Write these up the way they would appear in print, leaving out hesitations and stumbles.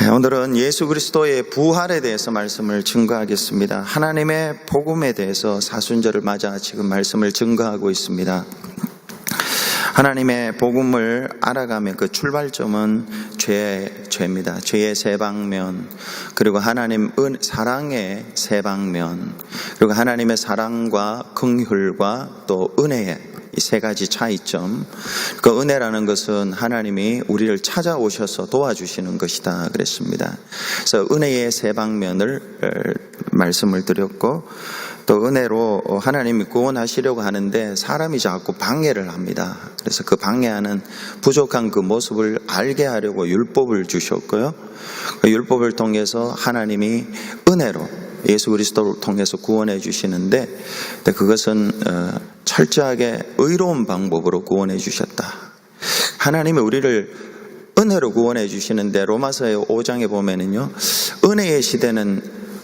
오늘은 예수 그리스도의 부활에 대해서 말씀을 증거하겠습니다. 하나님의 복음에 대해서 사순절을 맞아 지금 말씀을 증거하고 있습니다. 하나님의 복음을 알아가면 그 출발점은 죄입니다. 죄의 세 방면, 그리고 하나님 사랑의 세 방면, 그리고 하나님의 사랑과 긍휼과 또 은혜의 이 세 가지 차이점. 그 은혜라는 것은 하나님이 우리를 찾아오셔서 도와주시는 것이다 그랬습니다. 그래서 은혜의 세 방면을 말씀을 드렸고, 또 은혜로 하나님이 구원하시려고 하는데 사람이 자꾸 방해를 합니다. 그래서 그 방해하는 부족한 그 모습을 알게 하려고 율법을 주셨고요. 그 율법을 통해서 하나님이 은혜로 예수 그리스도를 통해서 구원해 주시는데, 그것은 철저하게 의로운 방법으로 구원해 주셨다. 하나님이 우리를 은혜로 구원해 주시는데 로마서 5장에 보면은요, 은혜의 시대는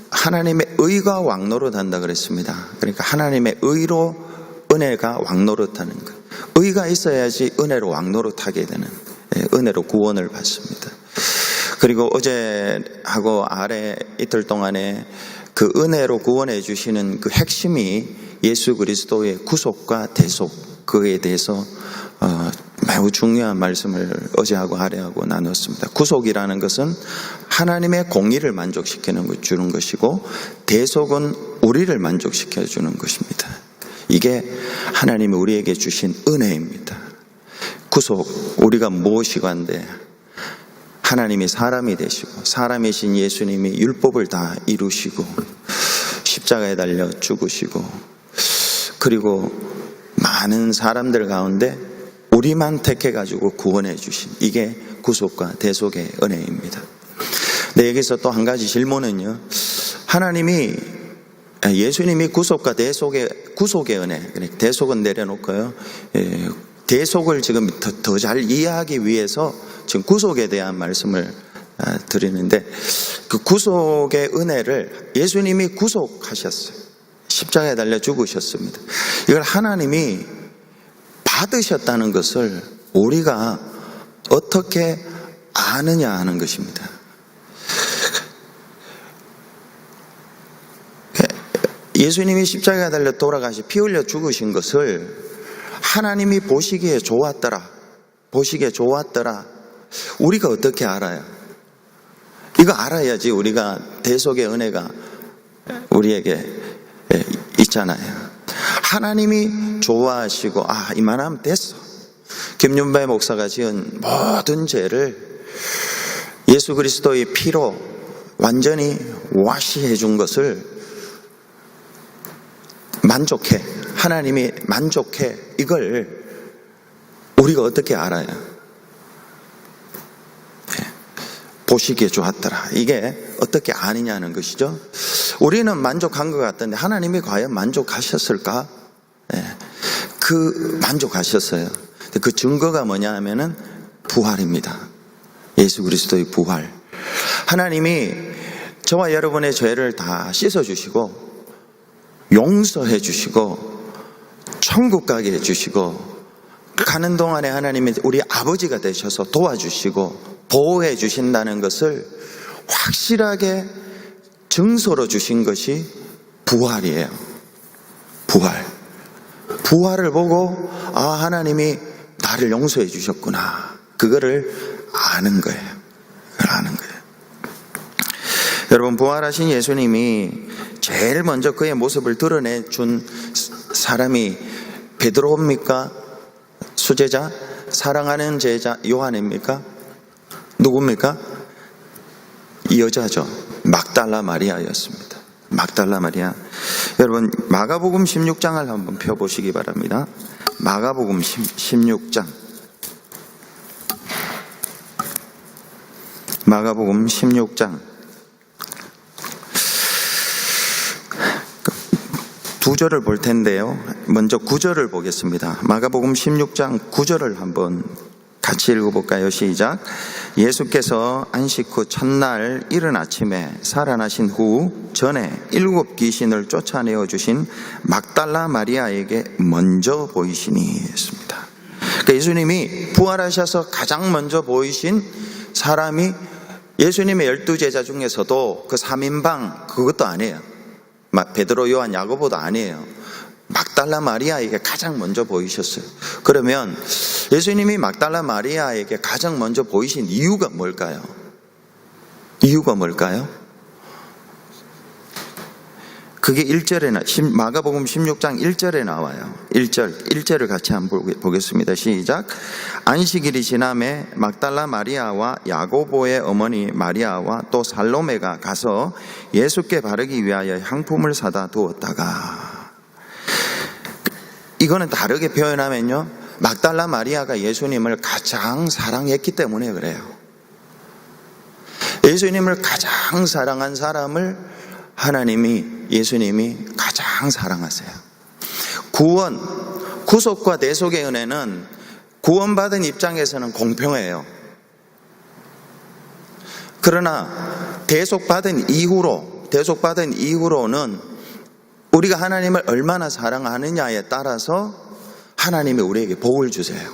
하나님의 의가 왕노릇한다 그랬습니다. 그러니까 하나님의 의로 은혜가 왕노릇하는 것. 의가 있어야지 은혜로 왕노릇하게 되는, 은혜로 구원을 받습니다. 그리고 어제하고 아래 이틀 동안에 그 은혜로 구원해 주시는 그 핵심이 예수 그리스도의 구속과 대속, 그에 대해서 매우 중요한 말씀을 어제하고 아래하고 나눴습니다. 구속이라는 것은 하나님의 공의를 만족시키는 주는 것이고, 대속은 우리를 만족시켜 주는 것입니다. 이게 하나님이 우리에게 주신 은혜입니다. 구속, 우리가 무엇이고 한데 하나님이 사람이 되시고, 사람이신 예수님이 율법을 다 이루시고 십자가에 달려 죽으시고, 그리고 많은 사람들 가운데 우리만 택해가지고 구원해 주신, 이게 구속과 대속의 은혜입니다. 근데 여기서 또 한 가지 질문은요, 하나님이 예수님이 구속과 대속의 은혜, 대속은 내려놓고요, 대속을 지금 더 잘 이해하기 위해서 지금 구속에 대한 말씀을 드리는데, 그 구속의 은혜를 예수님이 구속하셨어요. 십자가에 달려 죽으셨습니다. 이걸 하나님이 받으셨다는 것을 우리가 어떻게 아느냐 하는 것입니다. 예수님이 십자가에 달려 돌아가시 피 흘려 죽으신 것을 하나님이 보시기에 좋았더라, 우리가 어떻게 알아요? 이거 알아야지 우리가 대속의 은혜가 우리에게 있잖아요. 하나님이 좋아하시고, 이만하면 됐어. 김윤배 목사가 지은 모든 죄를 예수 그리스도의 피로 완전히 와시해 준 것을 만족해, 하나님이 만족해, 이걸 우리가 어떻게 알아요? 보시기에 좋았더라, 이게 어떻게 아느냐는 것이죠. 우리는 만족한 것 같던데 하나님이 과연 만족하셨을까? 만족하셨어요. 그 증거가 뭐냐 하면은 부활입니다. 예수 그리스도의 부활. 하나님이 저와 여러분의 죄를 다 씻어주시고 용서해 주시고 천국 가게 해주시고, 가는 동안에 하나님이 우리 아버지가 되셔서 도와주시고 보호해 주신다는 것을 확실하게 증서로 주신 것이 부활이에요. 부활을 보고 하나님이 나를 용서해 주셨구나, 그거를 아는 거예요. 여러분, 부활하신 예수님이 제일 먼저 그의 모습을 드러내준 사람이 베드로입니까? 수제자? 사랑하는 제자 요한입니까? 누굽니까? 이 여자죠. 막달라 마리아였습니다. 막달라 마리아. 여러분, 마가복음 16장을 한번 펴보시기 바랍니다. 마가복음 16장. 마가복음 16장. 두 절을 볼 텐데요. 먼저 9절을 보겠습니다. 마가복음 16장 9절을 한번 같이 읽어볼까요? 시작. 예수께서 안식 후 첫날 이른 아침에 살아나신 후 전에 7 귀신을 쫓아내어 주신 막달라 마리아에게 먼저 보이시니 했습니다. 그러니까 예수님이 부활하셔서 가장 먼저 보이신 사람이 예수님의 12제자 중에서도 그 3인방 그것도 아니에요. 베드로, 요한, 야고보도 아니에요. 막달라 마리아에게 가장 먼저 보이셨어요. 그러면 예수님이 막달라 마리아에게 가장 먼저 보이신 이유가 뭘까요? 이유가 뭘까요? 그게 1절에 마가복음 16장 1절에 나와요. 1절을 같이 한번 보겠습니다. 시작. 안식일이 지남에 막달라 마리아와 야고보의 어머니 마리아와 또 살로메가 가서 예수께 바르기 위하여 향품을 사다 두었다가, 이거는 다르게 표현하면요, 막달라 마리아가 예수님을 가장 사랑했기 때문에 그래요. 예수님을 가장 사랑한 사람을 예수님이 가장 사랑하세요. 구속과 대속의 은혜는 구원받은 입장에서는 공평해요. 그러나 대속받은 이후로는 우리가 하나님을 얼마나 사랑하느냐에 따라서 하나님이 우리에게 복을 주세요.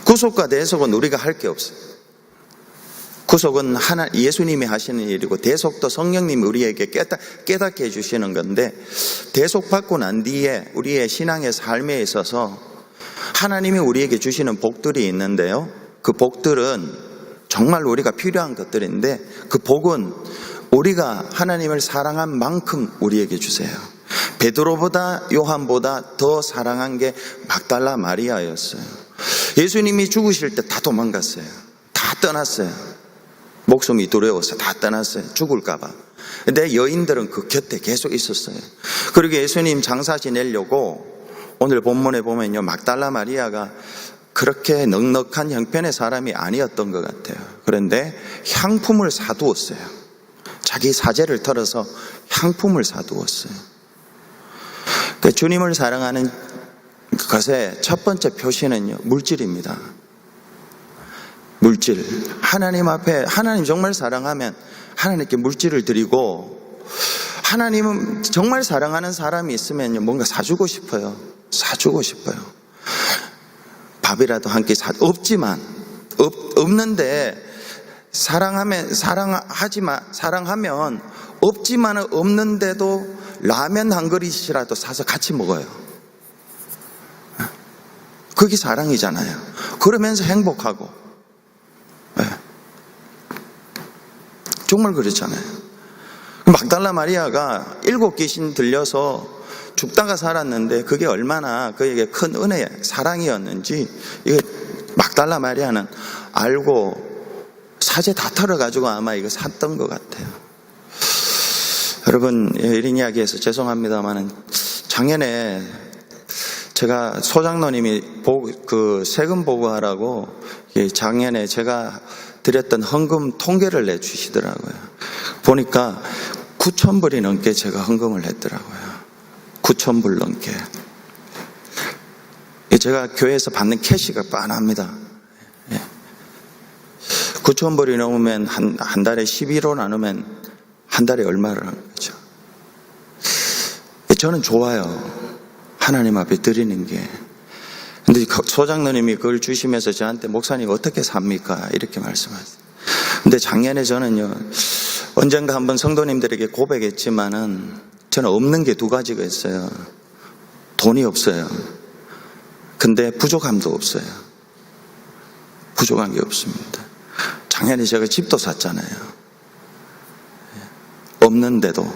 구속과 대속은 우리가 할 게 없어요. 구속은 예수님이 하시는 일이고, 대속도 성령님이 우리에게 깨닫게 해주시는 건데, 대속받고 난 뒤에 우리의 신앙의 삶에 있어서 하나님이 우리에게 주시는 복들이 있는데요, 그 복들은 정말 우리가 필요한 것들인데, 그 복은 우리가 하나님을 사랑한 만큼 우리에게 주세요. 베드로보다 요한보다 더 사랑한 게 막달라 마리아였어요. 예수님이 죽으실 때 다 도망갔어요. 다 떠났어요. 목숨이 두려워서 다 떠났어요. 죽을까봐. 근데 여인들은 그 곁에 계속 있었어요. 그리고 예수님 장사 지내려고 오늘 본문에 보면요, 막달라 마리아가 그렇게 넉넉한 형편의 사람이 아니었던 것 같아요. 그런데 향품을 사두었어요. 자기 사제를 털어서 향품을 사두었어요. 그러니까 주님을 사랑하는 것의 첫 번째 표시는요, 물질입니다. 물질. 하나님 앞에, 하나님 정말 사랑하면 하나님께 물질을 드리고, 하나님은 정말 사랑하는 사람이 있으면요, 뭔가 사주고 싶어요. 사주고 싶어요. 밥이라도 한 끼 없는데, 사랑하면 없지만 없는데도 라면 한 그릇이라도 사서 같이 먹어요. 그게 사랑이잖아요. 그러면서 행복하고. 정말 그렇잖아요. 막달라 마리아가 7 귀신 들려서 죽다가 살았는데 그게 얼마나 그에게 큰 은혜, 사랑이었는지 이거 막달라 마리아는 알고 사제 다 털어가지고 아마 이거 샀던 것 같아요. 여러분, 이런 이야기해서 죄송합니다만 작년에 제가 소장로님이 세금 보고하라고 작년에 제가 드렸던 헌금 통계를 내주시더라고요. 보니까 9,000불이 넘게 제가 헌금을 했더라고요. 9,000불 넘게. 제가 교회에서 받는 캐시가 빤합니다. 9,000불이 넘으면 한 달에 11호 나누면 한 달에 얼마를 하는 거죠. 저는 좋아요. 하나님 앞에 드리는 게. 근데 소장로님이 그걸 주시면서 저한테 목사님 어떻게 삽니까? 이렇게 말씀하셨어요. 근데 작년에 저는요, 언젠가 한번 성도님들에게 고백했지만은 저는 없는 게 2가지가 있어요. 돈이 없어요. 근데 부족함도 없어요. 부족한 게 없습니다. 작년에 제가 집도 샀잖아요. 없는데도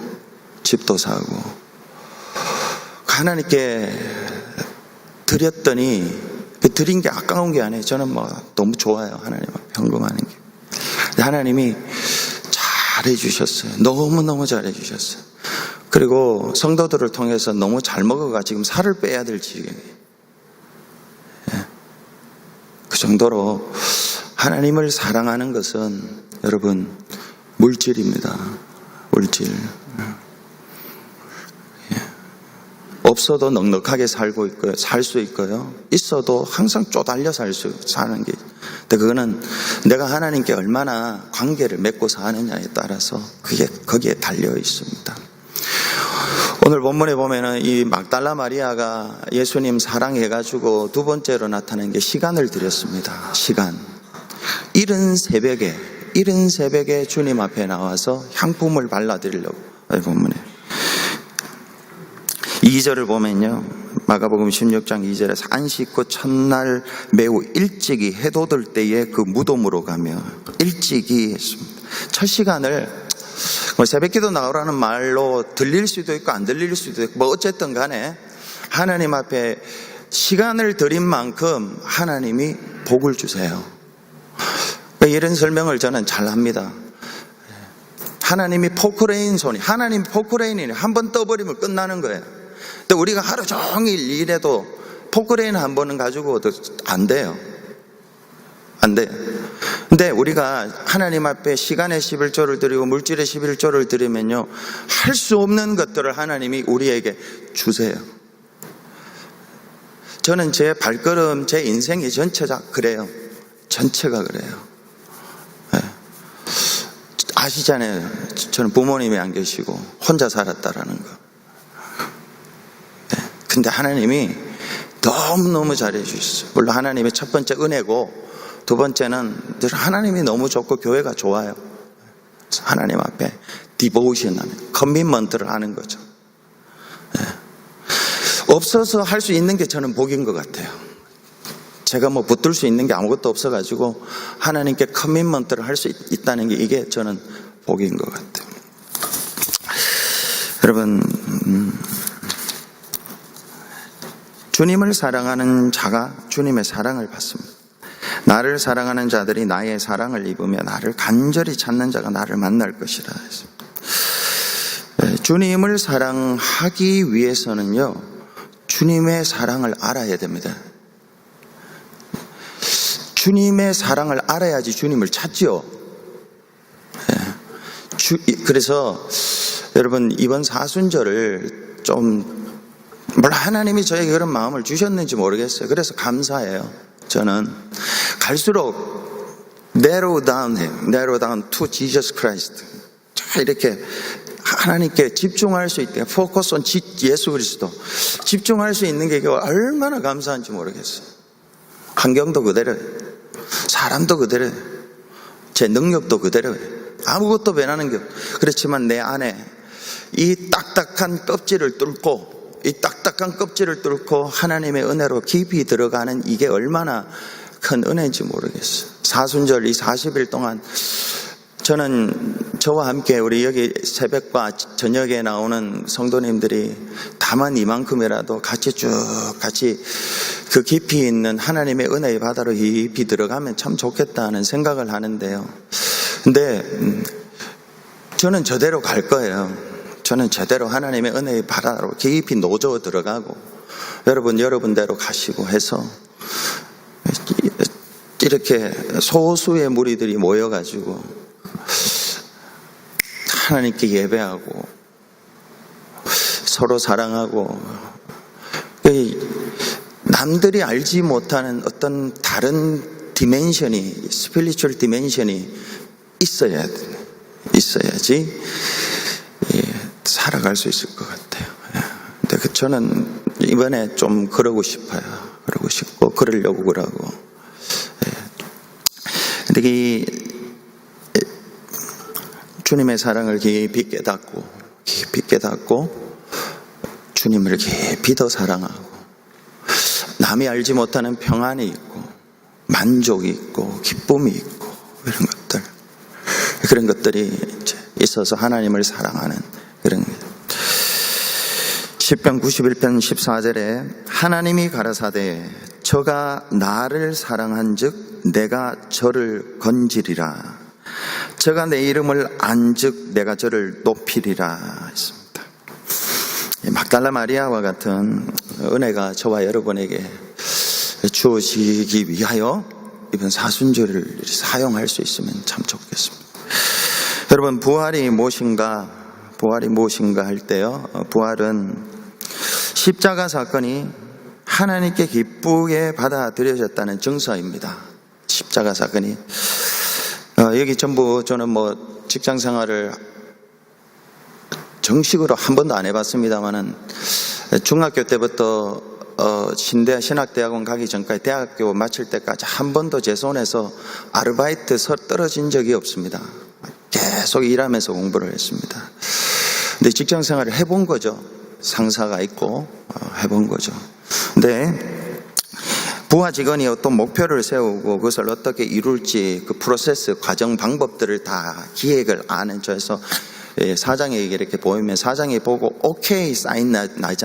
집도 사고 하나님께 드렸더니 드린 게 아까운 게 아니에요. 저는 너무 좋아요. 하나님 앞에 헌금하는 게. 하나님이 잘해주셨어요. 너무너무 잘해주셨어요. 그리고 성도들을 통해서 너무 잘 먹어가 지금 살을 빼야 될 지경이에요. 그 정도로 하나님을 사랑하는 것은 여러분 물질입니다. 물질. 없어도 넉넉하게 살고 있고요. 살 수 있고요. 있어도 항상 쪼달려 사는 게. 근데 그거는 내가 하나님께 얼마나 관계를 맺고 사느냐에 따라서 거기에 달려 있습니다. 오늘 본문에 보면은 이 막달라 마리아가 예수님 사랑해가지고 2번째로 나타난 게 시간을 드렸습니다. 시간. 이른 새벽에 이른 새벽에 주님 앞에 나와서 향품을 발라드리려고. 본문에 2절을 보면요, 마가복음 16장 2절에서 안식 후 첫날 매우 일찍이 해도 들 때에 그 무덤으로 가며, 일찍이 했습니다. 첫 시간을 새벽기도 나오라는 말로 들릴 수도 있고 안 들릴 수도 있고 어쨌든 간에 하나님 앞에 시간을 들인 만큼 하나님이 복을 주세요. 이런 설명을 저는 잘 합니다. 하나님이 포크레인 손이, 하나님 포크레인이네. 한번 떠버리면 끝나는 거예요. 근데 우리가 하루 종일 일해도 포크레인 한 번은 가지고도 안 돼요. 안 돼요. 근데 우리가 하나님 앞에 시간의 11조를 드리고 물질의 11조를 드리면요, 할 수 없는 것들을 하나님이 우리에게 주세요. 저는 제 발걸음, 제 인생이 전체가 그래요. 전체가 그래요. 네. 아시잖아요. 저는 부모님이 안 계시고 혼자 살았다라는 거. 네. 근데 하나님이 너무너무 잘해 주셨어요. 물론 하나님의 첫 번째 은혜고, 두 번째는 하나님이 너무 좋고 교회가 좋아요. 하나님 앞에 디보션 하는, 커밋먼트를 하는 거죠. 네. 없어서 할 수 있는 게 저는 복인 것 같아요. 제가 뭐 붙들 수 있는 게 아무것도 없어가지고 하나님께 커밋먼트를 할 수 있다는 게, 이게 저는 복인 것 같아요. 여러분, 주님을 사랑하는 자가 주님의 사랑을 받습니다. 나를 사랑하는 자들이 나의 사랑을 입으며 나를 간절히 찾는 자가 나를 만날 것이라 했습니다. 주님을 사랑하기 위해서는요, 주님의 사랑을 알아야 됩니다. 주님의 사랑을 알아야지 주님을 찾죠. 그래서 여러분, 이번 사순절을 좀, 물론 하나님이 저에게 그런 마음을 주셨는지 모르겠어요. 그래서 감사해요. 저는 갈수록 narrow down to Jesus Christ, 이렇게 하나님께 집중할 수 있게, focus on 예수 그리스도, 집중할 수 있는 게 얼마나 감사한지 모르겠어요. 환경도 그대로예요. 사람도 그대로예요. 제 능력도 그대로예요. 아무것도 변하는 게 없어요. 그렇지만 내 안에 이 딱딱한 껍질을 뚫고, 하나님의 은혜로 깊이 들어가는, 이게 얼마나 큰 은혜인지 모르겠어요. 사순절 이 40일 동안 저는 저와 함께 우리 여기 새벽과 저녁에 나오는 성도님들이 다만 이만큼이라도 같이 그 깊이 있는 하나님의 은혜의 바다로 깊이 들어가면 참 좋겠다는 생각을 하는데요. 근데 저는 저대로 갈 거예요. 저는 제대로 하나님의 은혜의 바다로 깊이 노조 들어가고, 여러분대로 가시고 해서 이렇게 소수의 무리들이 모여가지고 하나님께 예배하고 서로 사랑하고, 남들이 알지 못하는 어떤 다른 디멘션이, 스피리추얼 디멘션이 있어야지 살아갈 수 있을 것 같아요. 근데 저는 이번에 좀 그러고 싶어요. 그러고 싶고 그러려고 그러고. 근데 이 주님의 사랑을 깊이 깨닫고 주님을 깊이 더 사랑하고, 남이 알지 못하는 평안이 있고 만족이 있고 기쁨이 있고, 그런 것들이 있어서 하나님을 사랑하는 그런 것. 시편 91편 14절에 하나님이 가라사대 저가 나를 사랑한즉 내가 저를 건지리라, 저가 내 이름을 안즉 내가 저를 높이리라 했습니다. 막달라 마리아와 같은 은혜가 저와 여러분에게 주어지기 위하여 이번 사순절을 사용할 수 있으면 참 좋겠습니다. 여러분, 부활이 무엇인가 할 때요, 부활은 십자가 사건이 하나님께 기쁘게 받아들여졌다는 증서입니다. 십자가 사건이. 여기 전부 저는 뭐 직장 생활을 정식으로 한 번도 안 해봤습니다만은 중학교 때부터 신학대학원 가기 전까지 대학교 마칠 때까지 한 번도 제 손에서 아르바이트 떨어진 적이 없습니다. 계속 일하면서 공부를 했습니다. 근데 직장 생활을 해본 거죠. 상사가 있고 해본 거죠. 근데 부하 직원이 어떤 목표를 세우고 그것을 어떻게 이룰지 그 프로세스 과정 방법들을 다 기획을 아는 저에서 사장에게 이렇게 보이면 사장이 보고 오케이 사인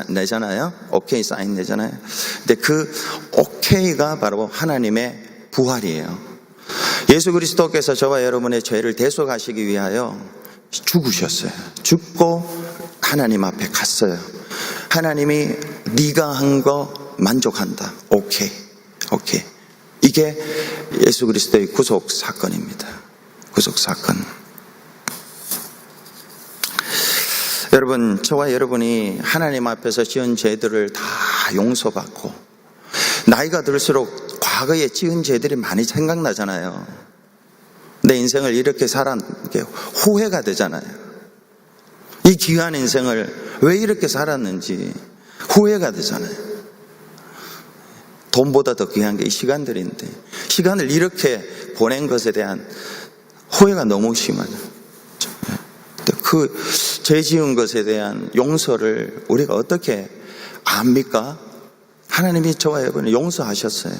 내잖아요. 오케이 사인 내잖아요. 근데 그 오케이가 바로 하나님의 부활이에요. 예수 그리스도께서 저와 여러분의 죄를 대속하시기 위하여 죽으셨어요. 죽고 하나님 앞에 갔어요. 하나님이 네가 한 거 만족한다. 오케이. 이게 예수 그리스도의 구속 사건입니다. 구속 사건. 여러분, 저와 여러분이 하나님 앞에서 지은 죄들을 다 용서받고 나이가 들수록 과거에 지은 죄들이 많이 생각나잖아요. 내 인생을 이렇게 살았는게 후회가 되잖아요. 이 귀한 인생을 왜 이렇게 살았는지 후회가 되잖아요. 돈보다 더 귀한 게 이 시간들인데 시간을 이렇게 보낸 것에 대한 후회가 너무 심하죠. 그 죄 지은 것에 대한 용서를 우리가 어떻게 압니까? 하나님이 저와 여러분을 용서하셨어요.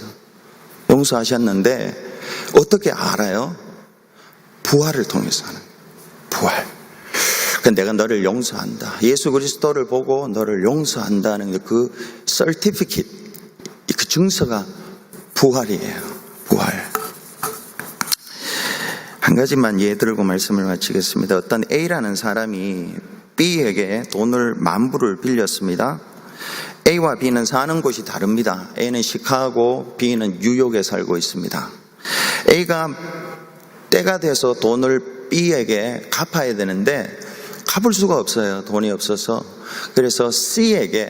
용서하셨는데 어떻게 알아요? 부활을 통해서 하는 부활. 내가 너를 용서한다. 예수 그리스도를 보고 너를 용서한다는 그 서티피킷, 그 증서가 부활이에요. 부활. 한 가지만 예 들고 말씀을 마치겠습니다. 어떤 A라는 사람이 B에게 돈을 10,000불을 빌렸습니다. A와 B는 사는 곳이 다릅니다. A는 시카고, B는 뉴욕에 살고 있습니다. A가 때가 돼서 돈을 B에게 갚아야 되는데 갚을 수가 없어요. 돈이 없어서. 그래서 C에게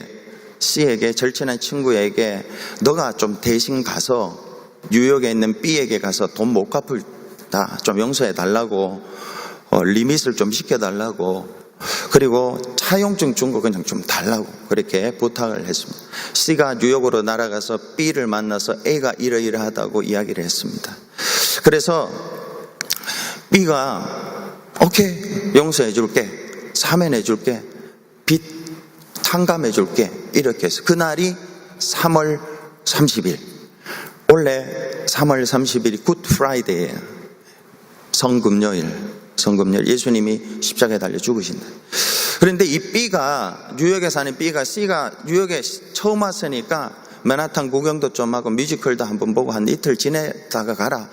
절친한 친구에게 너가 좀 대신 가서 뉴욕에 있는 B에게 가서 돈 못 갚을 좀 용서해 달라고, 리밋을 좀 시켜달라고, 그리고 차용증 준 거 그냥 좀 달라고 그렇게 부탁을 했습니다. C가 뉴욕으로 날아가서 B를 만나서 A가 이러이러하다고 이야기를 했습니다. 그래서 B가 오케이 용서해 줄게, 사면해 줄게, 빚 탕감해 줄게 이렇게 해서 그날이 3월 30일. 원래 3월 30일이 굿 프라이데이예요. 성금요일 예수님이 십자가에 달려 죽으신다. 그런데 이 B가 뉴욕에 사는 B가 C가 뉴욕에 처음 왔으니까 맨하탄 구경도 좀 하고 뮤지컬도 한번 보고 한 이틀 지내다가 가라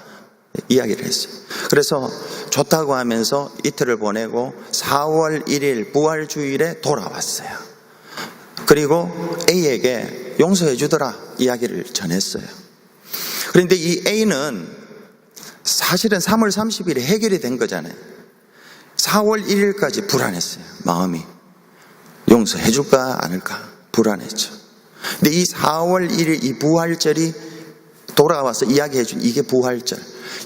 이야기를 했어요. 그래서 좋다고 하면서 이틀을 보내고 4월 1일 부활주일에 돌아왔어요. 그리고 A에게 용서해 주더라 이야기를 전했어요. 그런데 이 A는 사실은 3월 30일에 해결이 된 거잖아요. 4월 1일까지 불안했어요. 마음이 용서해 줄까 안 할까 불안했죠. 근데 이 4월 1일 이 부활절이 돌아와서 이야기해 준 이게 부활절,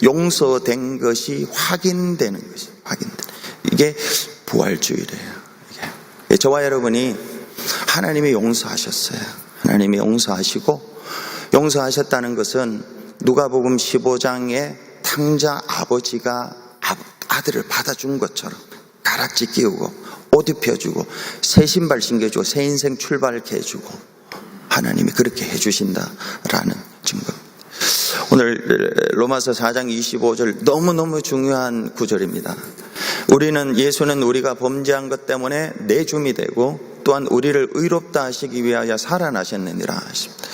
용서된 것이 확인되는 것이 이게 부활주일이에요. 이게 저와 여러분이 하나님이 용서하셨어요. 하나님이 용서하시고, 용서하셨다는 것은 누가복음 15장에 탕자 아버지가 아들을 받아준 것처럼 가락지 끼우고 옷 입혀주고 새 신발 신겨주고 새 인생 출발케 해주고 하나님이 그렇게 해주신다라는 증거입니다. 오늘 로마서 4장 25절 너무너무 중요한 구절입니다. 예수는 우리가 범죄한 것 때문에 내줌이 되고 또한 우리를 의롭다 하시기 위하여 살아나셨느니라 하십니다.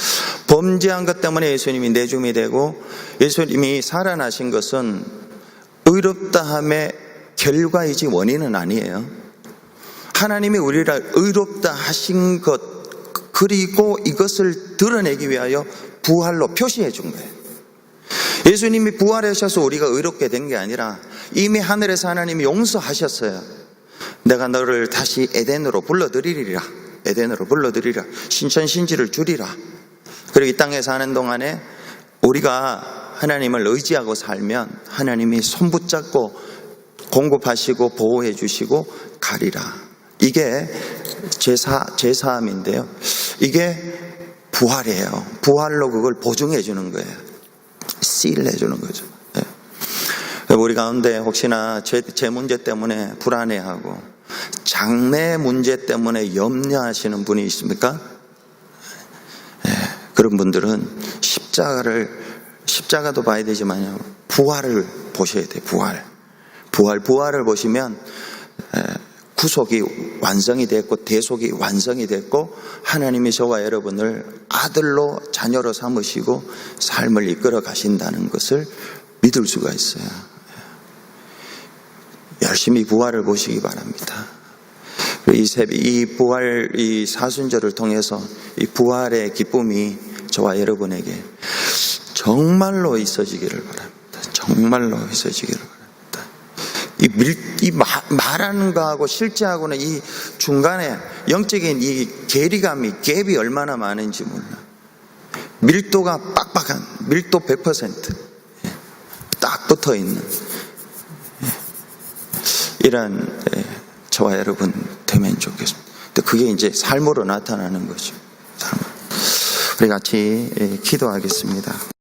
범죄한 것 때문에 예수님이 내줌이 되고 예수님이 살아나신 것은 의롭다함의 결과이지 원인은 아니에요. 하나님이 우리를 의롭다 하신 것, 그리고 이것을 드러내기 위하여 부활로 표시해 준 거예요. 예수님이 부활하셔서 우리가 의롭게 된 게 아니라 이미 하늘에서 하나님이 용서하셨어요. 내가 너를 다시 에덴으로 불러들이리라. 신천신지를 주리라. 그리고 이 땅에 사는 동안에 우리가 하나님을 의지하고 살면 하나님이 손 붙잡고 공급하시고 보호해 주시고 가리라. 이게 제사함인데요. 이게 부활이에요. 부활로 그걸 보증해 주는 거예요. 씨를 해주는 거죠. 예. 우리 가운데 혹시나 제 문제 때문에 불안해하고 장래 문제 때문에 염려하시는 분이 있습니까? 예. 그런 분들은 십자가도 봐야 되지만요, 부활을 보셔야 돼요. 부활을 보시면 구속이 완성이 됐고 대속이 완성이 됐고 하나님이 저와 여러분을 아들로 자녀로 삼으시고 삶을 이끌어 가신다는 것을 믿을 수가 있어요. 열심히 부활을 보시기 바랍니다. 이 부활, 이 사순절을 통해서 이 부활의 기쁨이 저와 여러분에게 정말로 있어지기를 바랍니다. 정말로 있어지기를 바랍니다. 말하는 거하고 실제하고는 이 중간에 영적인 이 갭이 얼마나 많은지 몰라. 밀도가 빡빡한, 밀도 100% 딱 붙어 있는 이런 저와 여러분 되면 좋겠습니다. 근데 그게 이제 삶으로 나타나는 거죠. 우리 같이 기도하겠습니다.